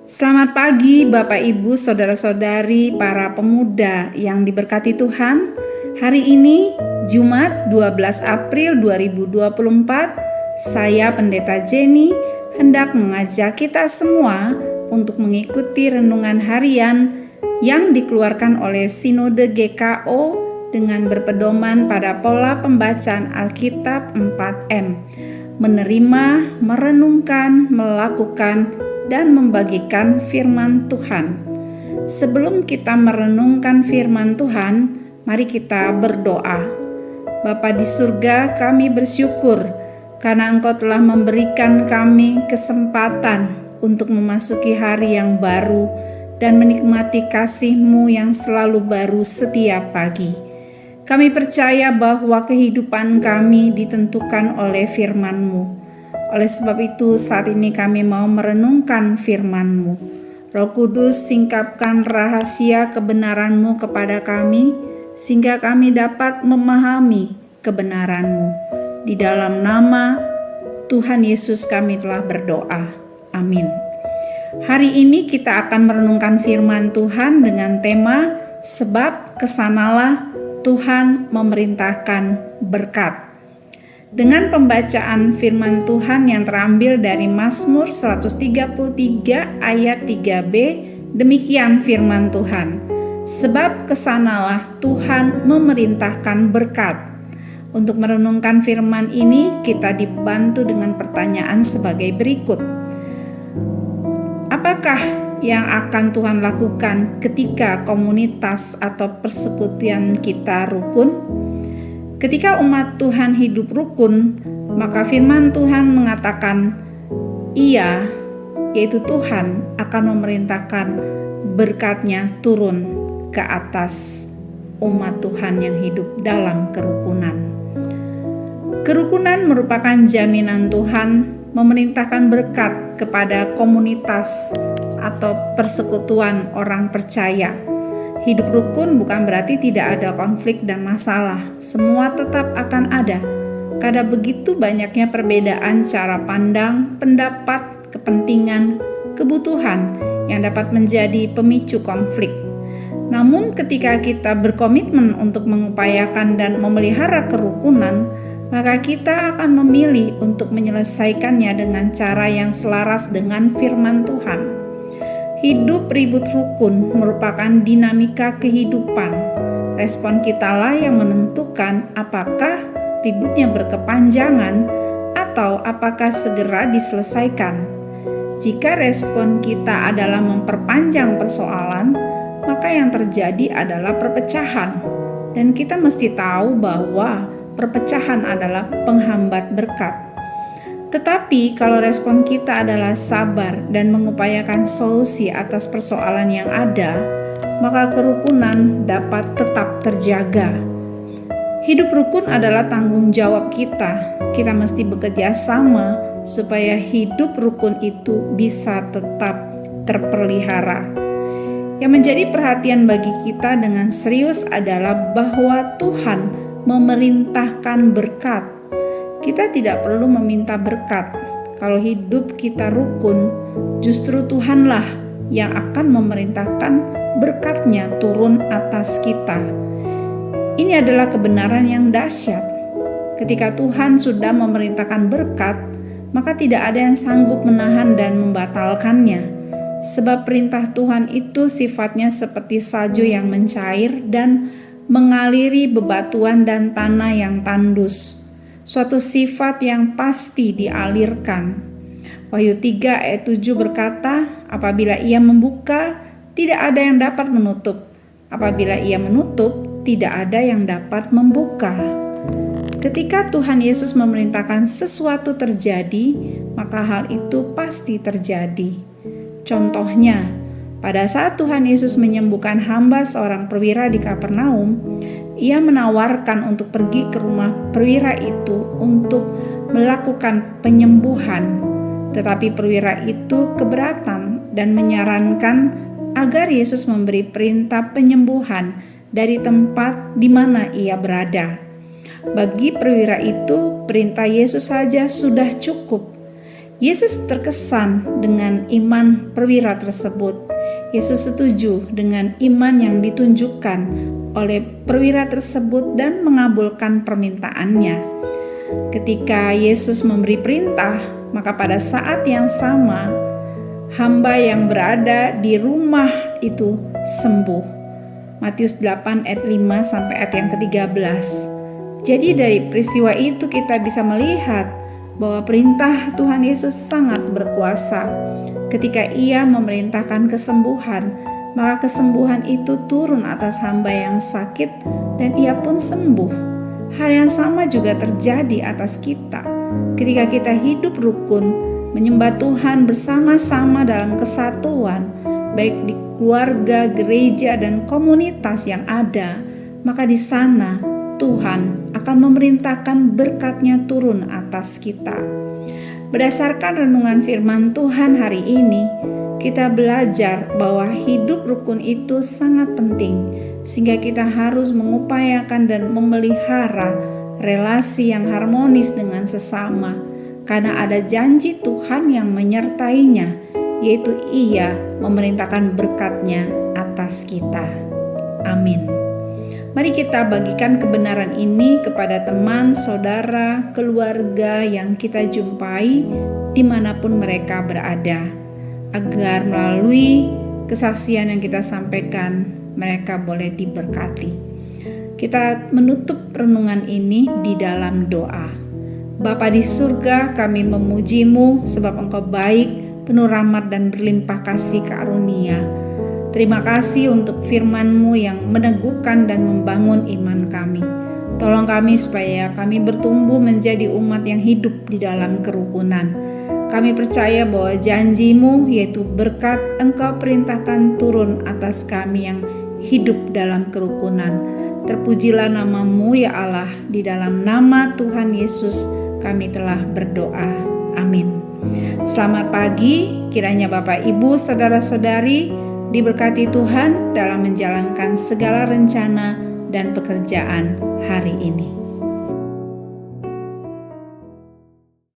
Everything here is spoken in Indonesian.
Selamat pagi Bapak Ibu, Saudara-saudari, para pemuda yang diberkati Tuhan. Hari ini Jumat 12 April 2024, saya Pendeta Jenny hendak mengajak kita semua untuk mengikuti renungan harian yang dikeluarkan oleh Sinode GKO dengan berpedoman pada pola pembacaan Alkitab 4M. Menerima, merenungkan, melakukan, dan membagikan firman Tuhan. Sebelum kita merenungkan firman Tuhan, mari kita berdoa. Bapa di surga, kami bersyukur karena Engkau telah memberikan kami kesempatan untuk memasuki hari yang baru dan menikmati kasih-Mu yang selalu baru setiap pagi. Kami percaya bahwa kehidupan kami ditentukan oleh firman-Mu. Oleh sebab itu saat ini kami mau merenungkan firman-Mu. Roh Kudus, singkapkan rahasia kebenaran-Mu kepada kami, sehingga kami dapat memahami kebenaran-Mu. Di dalam nama Tuhan Yesus kami telah berdoa. Amin. Hari ini kita akan merenungkan firman Tuhan dengan tema Sebab kesanalah Tuhan memerintahkan berkat. Dengan pembacaan firman Tuhan yang terambil dari Mazmur 133 ayat 3b, demikian firman Tuhan. Sebab kesanalah Tuhan memerintahkan berkat. Untuk merenungkan firman ini, kita dibantu dengan pertanyaan sebagai berikut. Apakah yang akan Tuhan lakukan ketika komunitas atau persekutuan kita rukun? Ketika umat Tuhan hidup rukun, maka firman Tuhan mengatakan, Ia, yaitu Tuhan, akan memerintahkan berkat-Nya turun ke atas umat Tuhan yang hidup dalam kerukunan. Kerukunan merupakan jaminan Tuhan memerintahkan berkat kepada komunitas atau persekutuan orang percaya. Hidup rukun bukan berarti tidak ada konflik dan masalah. Semua tetap akan ada. Karena begitu banyaknya perbedaan cara pandang, pendapat, kepentingan, kebutuhan yang dapat menjadi pemicu konflik. Namun ketika kita berkomitmen untuk mengupayakan dan memelihara kerukunan, maka kita akan memilih untuk menyelesaikannya dengan cara yang selaras dengan firman Tuhan. Hidup ribut rukun merupakan dinamika kehidupan. Respon kitalah yang menentukan apakah ributnya berkepanjangan atau apakah segera diselesaikan. Jika respon kita adalah memperpanjang persoalan, maka yang terjadi adalah perpecahan. Dan kita mesti tahu bahwa perpecahan adalah penghambat berkat. Tetapi kalau respon kita adalah sabar dan mengupayakan solusi atas persoalan yang ada, maka kerukunan dapat tetap terjaga. Hidup rukun adalah tanggung jawab kita. Kita mesti bekerja sama supaya hidup rukun itu bisa tetap terpelihara. Yang menjadi perhatian bagi kita dengan serius adalah bahwa Tuhan memerintahkan berkat. Kita tidak perlu meminta berkat. Kalau hidup kita rukun, justru Tuhanlah yang akan memerintahkan berkat-Nya turun atas kita. Ini adalah kebenaran yang dahsyat. Ketika Tuhan sudah memerintahkan berkat, maka tidak ada yang sanggup menahan dan membatalkannya. Sebab perintah Tuhan itu sifatnya seperti salju yang mencair dan mengaliri bebatuan dan tanah yang tandus. Suatu sifat yang pasti dialirkan. Wahyu 3 ayat 7 berkata, apabila Ia membuka, tidak ada yang dapat menutup. Apabila Ia menutup, tidak ada yang dapat membuka. Ketika Tuhan Yesus memerintahkan sesuatu terjadi, maka hal itu pasti terjadi. Contohnya, pada saat Tuhan Yesus menyembuhkan hamba seorang perwira di Kapernaum, Ia menawarkan untuk pergi ke rumah perwira itu untuk melakukan penyembuhan. Tetapi perwira itu keberatan dan menyarankan agar Yesus memberi perintah penyembuhan dari tempat di mana ia berada. Bagi perwira itu, perintah Yesus saja sudah cukup. Yesus terkesan dengan iman perwira tersebut. Yesus setuju dengan iman yang ditunjukkan oleh perwira tersebut dan mengabulkan permintaannya. Ketika Yesus memberi perintah, maka pada saat yang sama hamba yang berada di rumah itu sembuh. Matius 8 ayat 5 sampai ayat yang ke-13. Jadi dari peristiwa itu kita bisa melihat bahwa perintah Tuhan Yesus sangat berkuasa. Ketika Ia memerintahkan kesembuhan, maka kesembuhan itu turun atas hamba yang sakit dan ia pun sembuh. Hal yang sama juga terjadi atas kita. Ketika kita hidup rukun, menyembah Tuhan bersama-sama dalam kesatuan, baik di keluarga, gereja, dan komunitas yang ada, maka di sana Tuhan akan memerintahkan berkat-Nya turun atas kita. Berdasarkan renungan firman Tuhan hari ini, kita belajar bahwa hidup rukun itu sangat penting, sehingga kita harus mengupayakan dan memelihara relasi yang harmonis dengan sesama, karena ada janji Tuhan yang menyertainya, yaitu Ia memerintahkan berkat-Nya atas kita. Amin. Mari kita bagikan kebenaran ini kepada teman, saudara, keluarga yang kita jumpai dimanapun mereka berada, agar melalui kesaksian yang kita sampaikan, mereka boleh diberkati. Kita menutup renungan ini di dalam doa. Bapa di surga, kami memuji-Mu sebab Engkau baik, penuh rahmat dan berlimpah kasih karunia. Terima kasih untuk firman-Mu yang meneguhkan dan membangun iman kami. Tolong kami supaya kami bertumbuh menjadi umat yang hidup di dalam kerukunan. Kami percaya bahwa janji-Mu yaitu berkat Engkau perintahkan turun atas kami yang hidup dalam kerukunan. Terpujilah nama-Mu ya Allah, di dalam nama Tuhan Yesus kami telah berdoa. Amin. Selamat pagi, kiranya Bapak, Ibu, saudara-saudari diberkati Tuhan dalam menjalankan segala rencana dan pekerjaan hari ini.